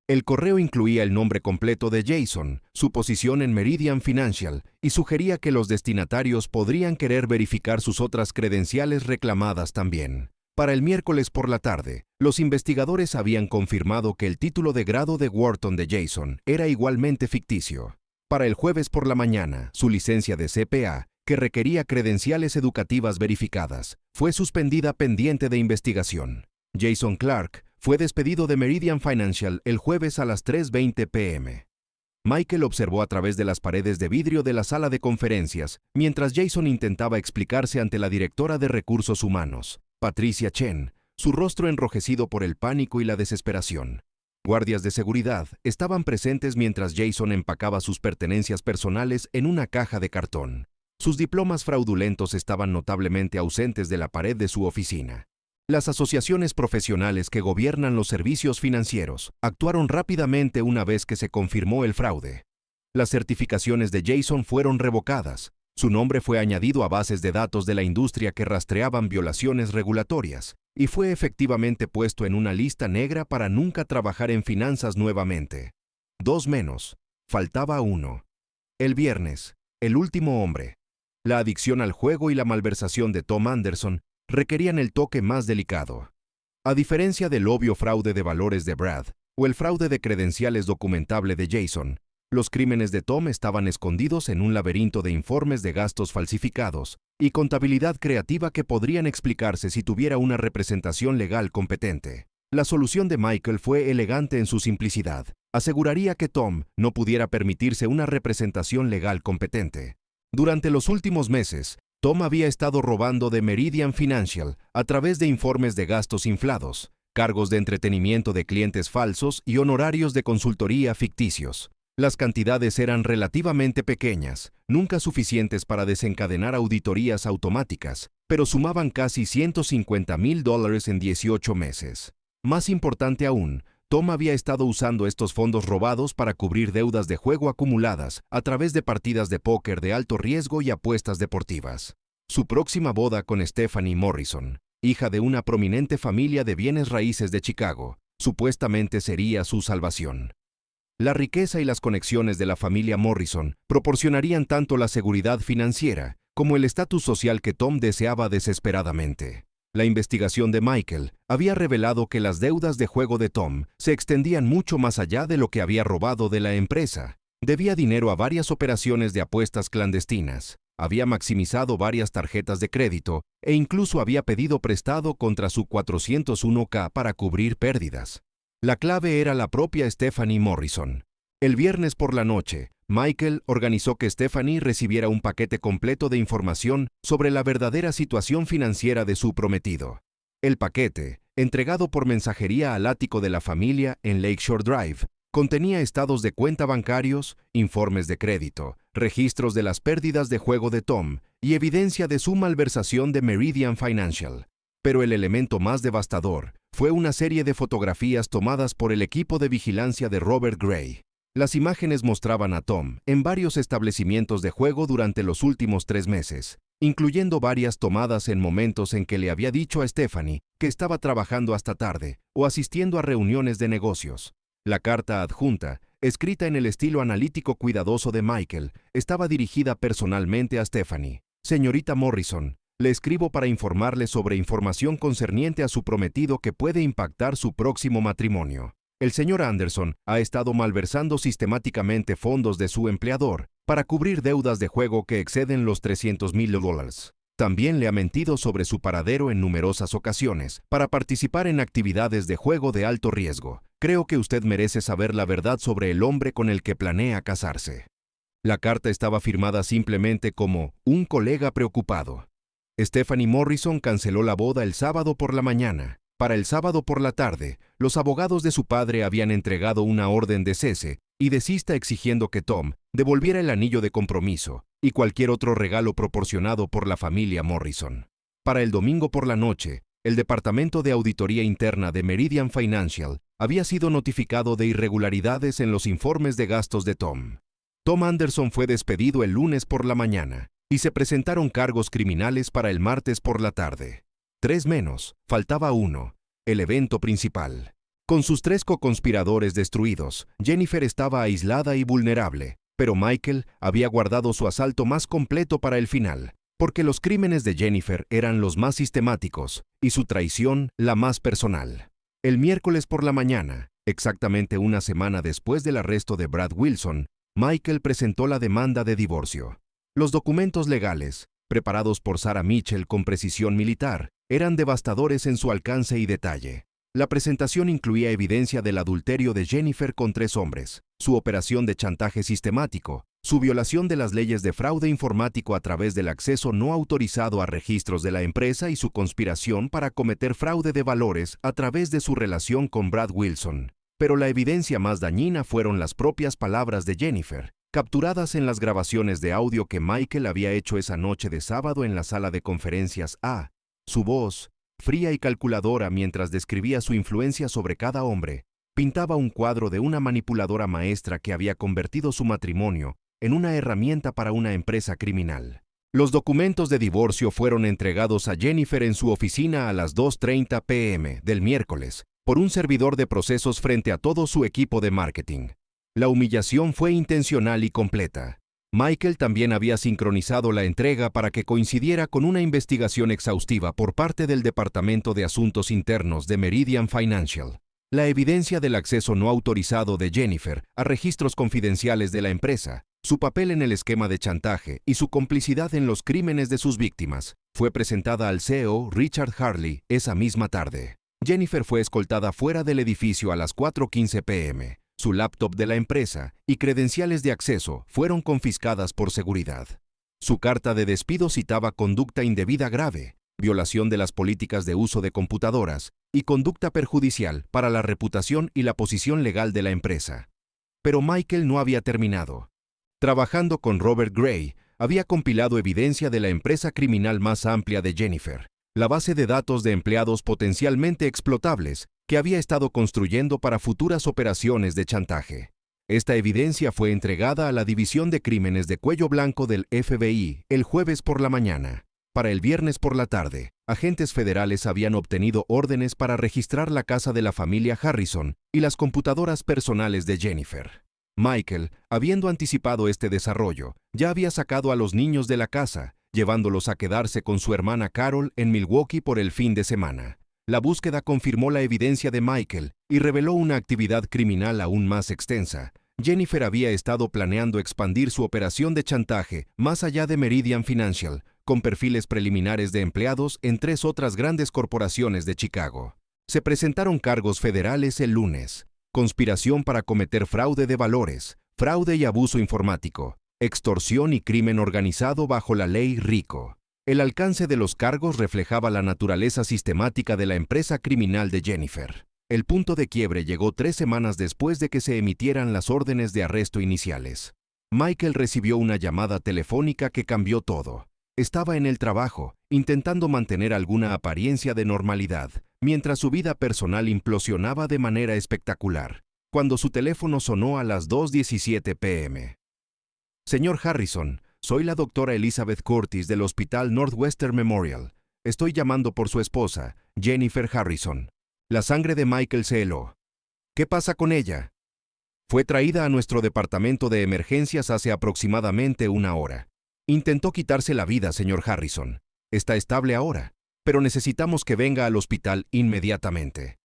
El correo incluía el nombre completo de Jason, su posición en Meridian Financial y sugería que los destinatarios podrían querer verificar sus otras credenciales reclamadas también. Para el miércoles por la tarde, los investigadores habían confirmado que el título de grado de Wharton de Jason era igualmente ficticio. Para el jueves por la mañana, su licencia de CPA, que requería credenciales educativas verificadas, fue suspendida pendiente de investigación. Jason Clark fue despedido de Meridian Financial el jueves a las 3:20 p.m. Michael observó a través de las paredes de vidrio de la sala de conferencias mientras Jason intentaba explicarse ante la directora de Recursos Humanos, Patricia Chen, su rostro enrojecido por el pánico y la desesperación. Guardias de seguridad estaban presentes mientras Jason empacaba sus pertenencias personales en una caja de cartón. Sus diplomas fraudulentos estaban notablemente ausentes de la pared de su oficina. Las asociaciones profesionales que gobiernan los servicios financieros actuaron rápidamente una vez que se confirmó el fraude. Las certificaciones de Jason fueron revocadas. Su nombre fue añadido a bases de datos de la industria que rastreaban violaciones regulatorias y fue efectivamente puesto en una lista negra para nunca trabajar en finanzas nuevamente. 2 menos. Faltaba uno. El viernes, el último hombre. La adicción al juego y la malversación de Tom Anderson requerían el toque más delicado. A diferencia del obvio fraude de valores de Brad o el fraude de credenciales documentable de Jason, Los crímenes de Tom estaban escondidos en un laberinto de informes de gastos falsificados y contabilidad creativa que podrían explicarse si tuviera una representación legal competente. La solución de Michael fue elegante en su simplicidad. Aseguraría que Tom no pudiera permitirse una representación legal competente. Durante los últimos meses, Tom había estado robando de Meridian Financial a través de informes de gastos inflados, cargos de entretenimiento de clientes falsos y honorarios de consultoría ficticios. Las cantidades eran relativamente pequeñas, nunca suficientes para desencadenar auditorías automáticas, pero sumaban casi $150,000 en 18 meses. Más importante aún, Tom había estado usando estos fondos robados para cubrir deudas de juego acumuladas a través de partidas de póker de alto riesgo y apuestas deportivas. Su próxima boda con Stephanie Morrison, hija de una prominente familia de bienes raíces de Chicago, supuestamente sería su salvación. La riqueza y las conexiones de la familia Morrison proporcionarían tanto la seguridad financiera como el estatus social que Tom deseaba desesperadamente. La investigación de Michael había revelado que las deudas de juego de Tom se extendían mucho más allá de lo que había robado de la empresa. Debía dinero a varias operaciones de apuestas clandestinas, había maximizado varias tarjetas de crédito e incluso había pedido prestado contra su 401k para cubrir pérdidas. La clave era la propia Stephanie Morrison. El viernes por la noche, Michael organizó que Stephanie recibiera un paquete completo de información sobre la verdadera situación financiera de su prometido. El paquete, entregado por mensajería al ático de la familia en Lakeshore Drive, contenía estados de cuenta bancarios, informes de crédito, registros de las pérdidas de juego de Tom y evidencia de su malversación de Meridian Financial. Pero el elemento más devastador fue una serie de fotografías tomadas por el equipo de vigilancia de Robert Gray. Las imágenes mostraban a Tom en varios establecimientos de juego durante los últimos 3 meses, incluyendo varias tomadas en momentos en que le había dicho a Stephanie que estaba trabajando hasta tarde o asistiendo a reuniones de negocios. La carta adjunta, escrita en el estilo analítico cuidadoso de Michael, estaba dirigida personalmente a Stephanie. Señorita Morrison, le escribo para informarle sobre información concerniente a su prometido que puede impactar su próximo matrimonio. El señor Anderson ha estado malversando sistemáticamente fondos de su empleador para cubrir deudas de juego que exceden los $300,000. También le ha mentido sobre su paradero en numerosas ocasiones para participar en actividades de juego de alto riesgo. Creo que usted merece saber la verdad sobre el hombre con el que planea casarse. La carta estaba firmada simplemente como un colega preocupado. Stephanie Morrison canceló la boda el sábado por la mañana. Para el sábado por la tarde, los abogados de su padre habían entregado una orden de cese y desista exigiendo que Tom devolviera el anillo de compromiso y cualquier otro regalo proporcionado por la familia Morrison. Para el domingo por la noche, el Departamento de Auditoría Interna de Meridian Financial había sido notificado de irregularidades en los informes de gastos de Tom. Tom Anderson fue despedido el lunes por la mañana y se presentaron cargos criminales para el martes por la tarde. 3 menos, faltaba uno, el evento principal. Con sus 3 coconspiradores destruidos, Jennifer estaba aislada y vulnerable, pero Michael había guardado su asalto más completo para el final, porque los crímenes de Jennifer eran los más sistemáticos y su traición la más personal. El miércoles por la mañana, exactamente una semana después del arresto de Brad Wilson, Michael presentó la demanda de divorcio. Los documentos legales, preparados por Sarah Mitchell con precisión militar, eran devastadores en su alcance y detalle. La presentación incluía evidencia del adulterio de Jennifer con 3 hombres, su operación de chantaje sistemático, su violación de las leyes de fraude informático a través del acceso no autorizado a registros de la empresa y su conspiración para cometer fraude de valores a través de su relación con Brad Wilson. Pero la evidencia más dañina fueron las propias palabras de Jennifer, capturadas en las grabaciones de audio que Michael había hecho esa noche de sábado en la sala de conferencias A. Su voz, fría y calculadora mientras describía su influencia sobre cada hombre, pintaba un cuadro de una manipuladora maestra que había convertido su matrimonio en una herramienta para una empresa criminal. Los documentos de divorcio fueron entregados a Jennifer en su oficina a las 2:30 p.m. del miércoles por un servidor de procesos frente a todo su equipo de marketing. La humillación fue intencional y completa. Michael también había sincronizado la entrega para que coincidiera con una investigación exhaustiva por parte del Departamento de Asuntos Internos de Meridian Financial. La evidencia del acceso no autorizado de Jennifer a registros confidenciales de la empresa, su papel en el esquema de chantaje y su complicidad en los crímenes de sus víctimas fue presentada al CEO Richard Harley esa misma tarde. Jennifer fue escoltada fuera del edificio a las 4:15 p.m. Su laptop de la empresa y credenciales de acceso fueron confiscadas por seguridad. Su carta de despido citaba conducta indebida grave, violación de las políticas de uso de computadoras y conducta perjudicial para la reputación y la posición legal de la empresa. Pero Michael no había terminado. Trabajando con Robert Gray, había compilado evidencia de la empresa criminal más amplia de Jennifer, la base de datos de empleados potencialmente explotables que había estado construyendo para futuras operaciones de chantaje. Esta evidencia fue entregada a la División de Crímenes de Cuello Blanco del FBI el jueves por la mañana. Para el viernes por la tarde, agentes federales habían obtenido órdenes para registrar la casa de la familia Harrison y las computadoras personales de Jennifer. Michael, habiendo anticipado este desarrollo, ya había sacado a los niños de la casa, llevándolos a quedarse con su hermana Carol en Milwaukee por el fin de semana. La búsqueda confirmó la evidencia de Michael y reveló una actividad criminal aún más extensa. Jennifer había estado planeando expandir su operación de chantaje más allá de Meridian Financial, con perfiles preliminares de empleados en 3 otras grandes corporaciones de Chicago. Se presentaron cargos federales el lunes: conspiración para cometer fraude de valores, fraude y abuso informático, extorsión y crimen organizado bajo la ley RICO. El alcance de los cargos reflejaba la naturaleza sistemática de la empresa criminal de Jennifer. El punto de quiebre llegó 3 semanas después de que se emitieran las órdenes de arresto iniciales. Michael recibió una llamada telefónica que cambió todo. Estaba en el trabajo, intentando mantener alguna apariencia de normalidad, mientras su vida personal implosionaba de manera espectacular, cuando su teléfono sonó a las 2:17 p.m. Señor Harrison, soy la doctora Elizabeth Curtis del Hospital Northwestern Memorial. Estoy llamando por su esposa, Jennifer Harrison. La sangre de Michael se heló. ¿Qué pasa con ella? Fue traída a nuestro departamento de emergencias hace aproximadamente 1 hora. Intentó quitarse la vida, señor Harrison. Está estable ahora, pero necesitamos que venga al hospital inmediatamente.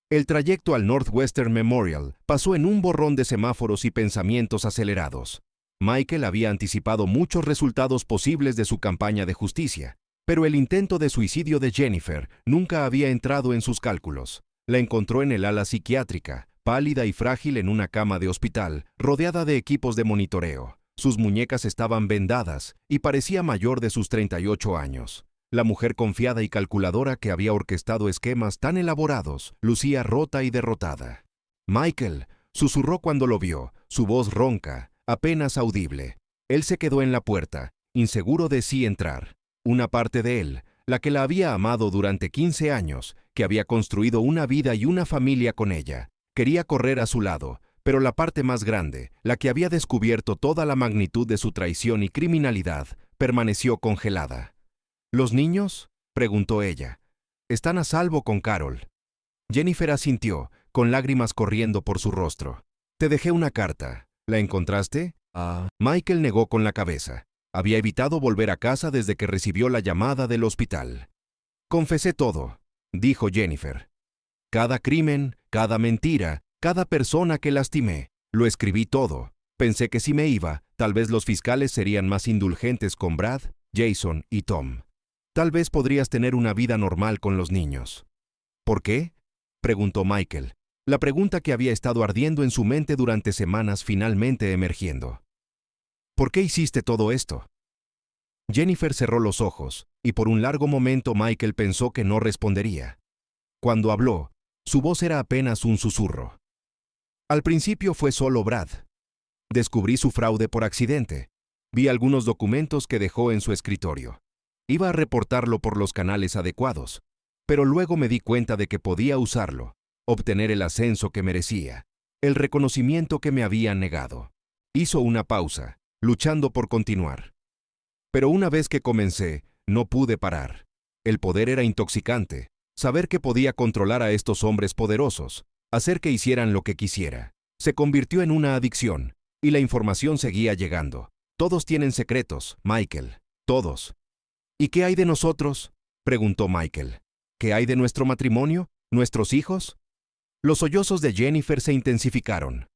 El trayecto al Northwestern Memorial pasó en un borrón de semáforos y pensamientos acelerados. Michael había anticipado muchos resultados posibles de su campaña de justicia, pero el intento de suicidio de Jennifer nunca había entrado en sus cálculos. La encontró en el ala psiquiátrica, pálida y frágil en una cama de hospital, rodeada de equipos de monitoreo. Sus muñecas estaban vendadas y parecía mayor de sus 38 años. La mujer confiada y calculadora que había orquestado esquemas tan elaborados lucía rota y derrotada. Michael susurró cuando lo vio, su voz ronca, apenas audible. Él se quedó en la puerta, inseguro de si entrar. Una parte de él, la que la había amado durante 15 años, que había construido una vida y una familia con ella, quería correr a su lado, pero la parte más grande, la que había descubierto toda la magnitud de su traición y criminalidad, permaneció congelada. ¿Los niños?, preguntó ella. Están a salvo con Carol. Jennifer asintió, con lágrimas corriendo por su rostro. Te dejé una carta. ¿La encontraste? Michael negó con la cabeza. Había evitado volver a casa desde que recibió la llamada del hospital. Confesé todo, dijo Jennifer. Cada crimen, cada mentira, cada persona que lastimé, lo escribí todo. Pensé que si me iba, tal vez los fiscales serían más indulgentes con Brad, Jason y Tom. Tal vez podrías tener una vida normal con los niños. ¿Por qué?, preguntó Michael, la pregunta que había estado ardiendo en su mente durante semanas finalmente emergiendo. ¿Por qué hiciste todo esto? Jennifer cerró los ojos, y por un largo momento Michael pensó que no respondería. Cuando habló, su voz era apenas un susurro. Al principio fue solo Brad. Descubrí su fraude por accidente. Vi algunos documentos que dejó en su escritorio. Iba a reportarlo por los canales adecuados, pero luego me di cuenta de que podía usarlo, obtener el ascenso que merecía, el reconocimiento que me habían negado. Hizo una pausa, luchando por continuar. Pero una vez que comencé, no pude parar. El poder era intoxicante. Saber que podía controlar a estos hombres poderosos, hacer que hicieran lo que quisiera, se convirtió en una adicción, y la información seguía llegando. Todos tienen secretos, Michael, todos. ¿Y qué hay de nosotros?, preguntó Michael. ¿Qué hay de nuestro matrimonio? ¿Nuestros hijos? Los sollozos de Jennifer se intensificaron.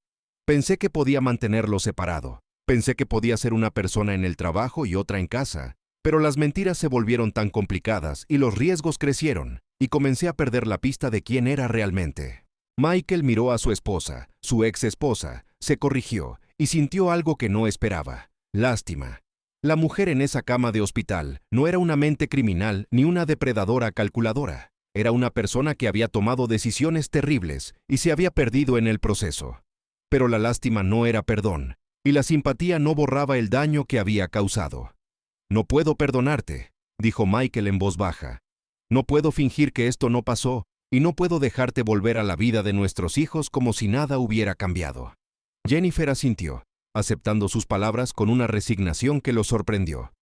Pensé que podía mantenerlo separado. Pensé que podía ser una persona en el trabajo y otra en casa. Pero las mentiras se volvieron tan complicadas y los riesgos crecieron, y comencé a perder la pista de quién era realmente. Michael miró a su esposa, su ex esposa, se corrigió y sintió algo que no esperaba: lástima. La mujer en esa cama de hospital no era una mente criminal ni una depredadora calculadora. Era una persona que había tomado decisiones terribles y se había perdido en el proceso. Pero la lástima no era perdón, y la simpatía no borraba el daño que había causado. «No puedo perdonarte», dijo Michael en voz baja. «No puedo fingir que esto no pasó, y no puedo dejarte volver a la vida de nuestros hijos como si nada hubiera cambiado». Jennifer asintió, aceptando sus palabras con una resignación que lo sorprendió.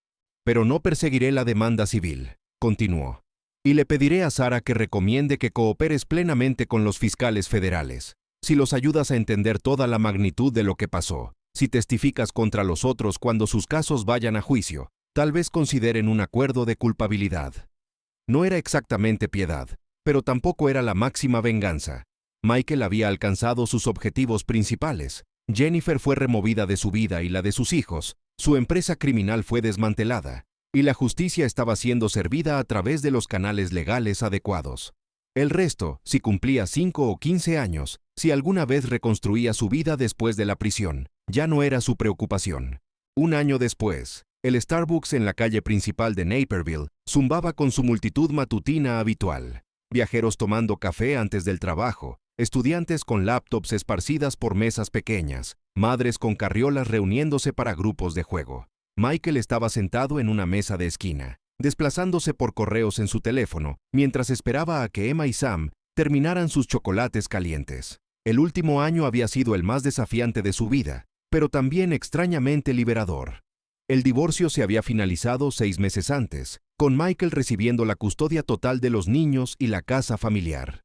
«Pero no perseguiré la demanda civil», continuó, «y le pediré a Sara que recomiende que cooperes plenamente con los fiscales federales. Si los ayudas a entender toda la magnitud de lo que pasó, si testificas contra los otros cuando sus casos vayan a juicio, tal vez consideren un acuerdo de culpabilidad». No era exactamente piedad, pero tampoco era la máxima venganza. Michael había alcanzado sus objetivos principales. Jennifer fue removida de su vida y la de sus hijos. Su empresa criminal fue desmantelada, y la justicia estaba siendo servida a través de los canales legales adecuados. El resto, si cumplía 5 o 15 años, si alguna vez reconstruía su vida después de la prisión, ya no era su preocupación. Un año después, el Starbucks en la calle principal de Naperville zumbaba con su multitud matutina habitual. Viajeros tomando café antes del trabajo, estudiantes con laptops esparcidas por mesas pequeñas, madres con carriolas reuniéndose para grupos de juego. Michael estaba sentado en una mesa de esquina, desplazándose por correos en su teléfono, mientras esperaba a que Emma y Sam terminaran sus chocolates calientes. El último año había sido el más desafiante de su vida, pero también extrañamente liberador. El divorcio se había finalizado 6 meses antes, con Michael recibiendo la custodia total de los niños y la casa familiar.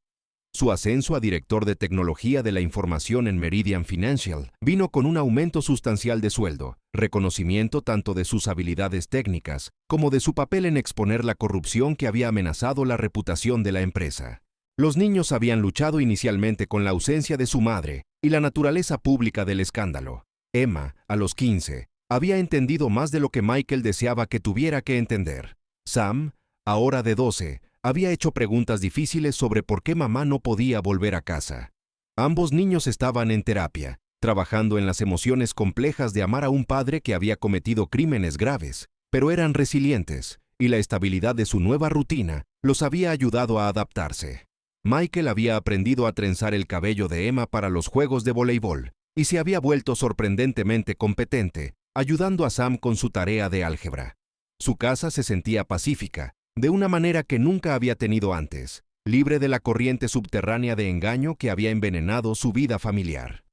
Su ascenso a director de tecnología de la información en Meridian Financial vino con un aumento sustancial de sueldo, reconocimiento tanto de sus habilidades técnicas como de su papel en exponer la corrupción que había amenazado la reputación de la empresa. Los niños habían luchado inicialmente con la ausencia de su madre y la naturaleza pública del escándalo. Emma, a los 15, había entendido más de lo que Michael deseaba que tuviera que entender. Sam, ahora de 12, había hecho preguntas difíciles sobre por qué mamá no podía volver a casa. Ambos niños estaban en terapia, trabajando en las emociones complejas de amar a un padre que había cometido crímenes graves, pero eran resilientes, y la estabilidad de su nueva rutina los había ayudado a adaptarse. Michael había aprendido a trenzar el cabello de Emma para los juegos de voleibol, y se había vuelto sorprendentemente competente, ayudando a Sam con su tarea de álgebra. Su casa se sentía pacífica, de una manera que nunca había tenido antes, libre de la corriente subterránea de engaño que había envenenado su vida familiar.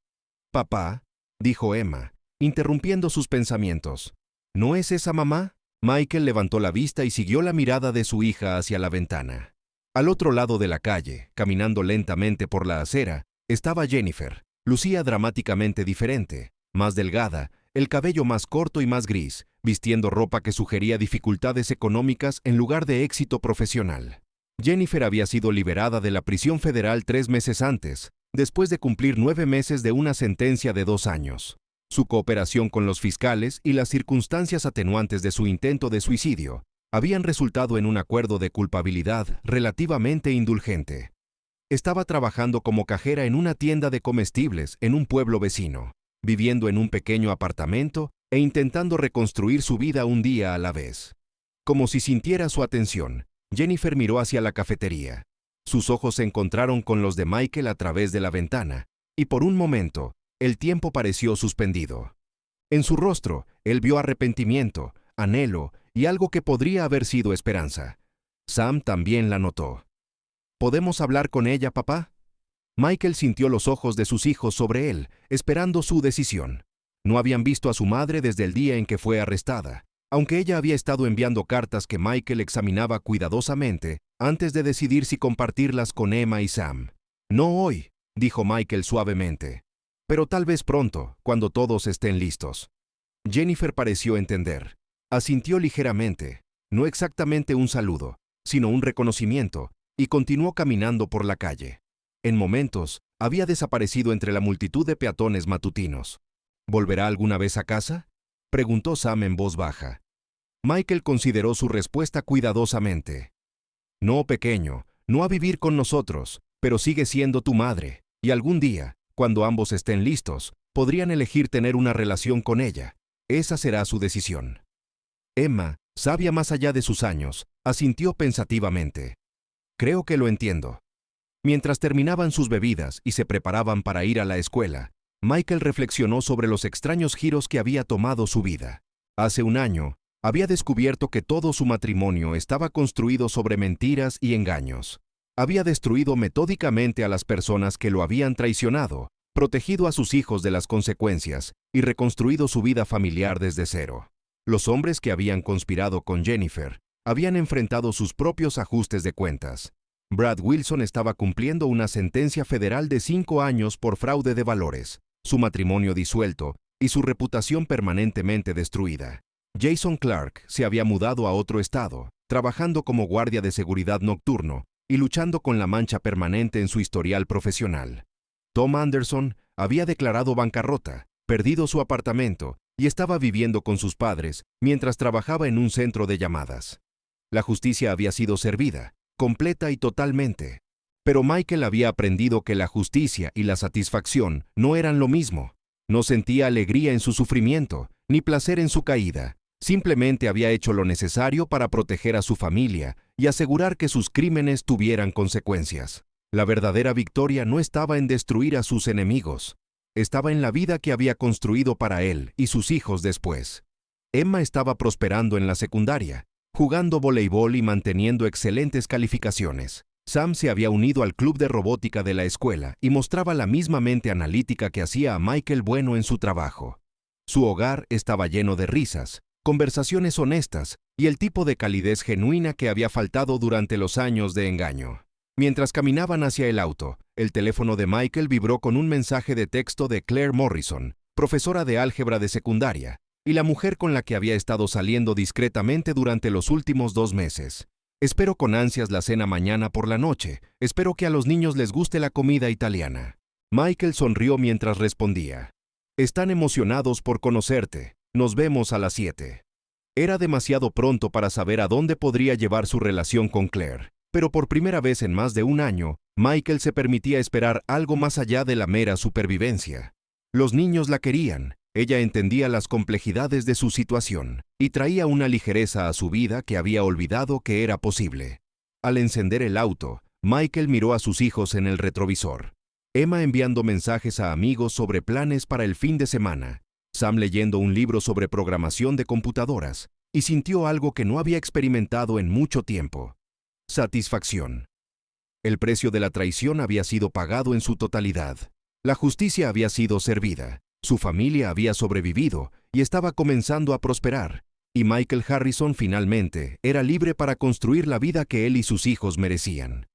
«Papá», dijo Emma, interrumpiendo sus pensamientos, «¿no es esa mamá?». Michael levantó la vista y siguió la mirada de su hija hacia la ventana. Al otro lado de la calle, caminando lentamente por la acera, estaba Jennifer. Lucía dramáticamente diferente, más delgada, el cabello más corto y más gris, vistiendo ropa que sugería dificultades económicas en lugar de éxito profesional. Jennifer había sido liberada de la prisión federal 3 meses antes, después de cumplir 9 meses de una sentencia de 2 años. Su cooperación con los fiscales y las circunstancias atenuantes de su intento de suicidio habían resultado en un acuerdo de culpabilidad relativamente indulgente. Estaba trabajando como cajera en una tienda de comestibles en un pueblo vecino, viviendo en un pequeño apartamento e intentando reconstruir su vida un día a la vez. Como si sintiera su atención, Jennifer miró hacia la cafetería. Sus ojos se encontraron con los de Michael a través de la ventana, y por un momento, el tiempo pareció suspendido. En su rostro, él vio arrepentimiento, anhelo y algo que podría haber sido esperanza. Sam también la notó. ¿Podemos hablar con ella, papá? Michael sintió los ojos de sus hijos sobre él, esperando su decisión. No habían visto a su madre desde el día en que fue arrestada, aunque ella había estado enviando cartas que Michael examinaba cuidadosamente antes de decidir si compartirlas con Emma y Sam. «No hoy», dijo Michael suavemente, «pero tal vez pronto, cuando todos estén listos». Jennifer pareció entender. Asintió ligeramente, no exactamente un saludo, sino un reconocimiento, y continuó caminando por la calle. en momentos, había desaparecido entre la multitud de peatones matutinos. ¿Volverá alguna vez a casa?, preguntó Sam en voz baja. Michael consideró su respuesta cuidadosamente. No, pequeño, no a vivir con nosotros, pero sigue siendo tu madre, y algún día, cuando ambos estén listos, podrían elegir tener una relación con ella. Esa será su decisión. Emma, sabia más allá de sus años, asintió pensativamente. Creo que lo entiendo. Mientras terminaban sus bebidas y se preparaban para ir a la escuela, Michael reflexionó sobre los extraños giros que había tomado su vida. Hace un año, había descubierto que todo su matrimonio estaba construido sobre mentiras y engaños. Había destruido metódicamente a las personas que lo habían traicionado, protegido a sus hijos de las consecuencias y reconstruido su vida familiar desde cero. Los hombres que habían conspirado con Jennifer habían enfrentado sus propios ajustes de cuentas. Brad Wilson estaba cumpliendo una sentencia federal de 5 años por fraude de valores, su matrimonio disuelto y su reputación permanentemente destruida. Jason Clark se había mudado a otro estado, trabajando como guardia de seguridad nocturno y luchando con la mancha permanente en su historial profesional. Tom Anderson había declarado bancarrota, perdido su apartamento y estaba viviendo con sus padres mientras trabajaba en un centro de llamadas. La justicia había sido servida, completa y totalmente. Pero Michael había aprendido que la justicia y la satisfacción no eran lo mismo. No sentía alegría en su sufrimiento, ni placer en su caída. Simplemente había hecho lo necesario para proteger a su familia y asegurar que sus crímenes tuvieran consecuencias. La verdadera victoria no estaba en destruir a sus enemigos. Estaba en la vida que había construido para él y sus hijos después. Emma estaba prosperando en la secundaria, jugando voleibol y manteniendo excelentes calificaciones. Sam se había unido al club de robótica de la escuela y mostraba la misma mente analítica que hacía a Michael bueno en su trabajo. Su hogar estaba lleno de risas, conversaciones honestas y el tipo de calidez genuina que había faltado durante los años de engaño. Mientras caminaban hacia el auto, el teléfono de Michael vibró con un mensaje de texto de Claire Morrison, profesora de álgebra de secundaria, y la mujer con la que había estado saliendo discretamente durante los últimos 2 meses. Espero con ansias la cena mañana por la noche. Espero que a los niños les guste la comida italiana. Michael sonrió mientras respondía. Están emocionados por conocerte. Nos vemos a las 7. Era demasiado pronto para saber a dónde podría llevar su relación con Claire, pero por primera vez en más de un año, Michael se permitía esperar algo más allá de la mera supervivencia. Los niños la querían. Ella entendía las complejidades de su situación y traía una ligereza a su vida que había olvidado que era posible. Al encender el auto, Michael miró a sus hijos en el retrovisor. Emma enviando mensajes a amigos sobre planes para el fin de semana, Sam leyendo un libro sobre programación de computadoras, y sintió algo que no había experimentado en mucho tiempo: satisfacción. El precio de la traición había sido pagado en su totalidad. La justicia había sido servida. Su familia había sobrevivido y estaba comenzando a prosperar, y Michael Harrison finalmente era libre para construir la vida que él y sus hijos merecían.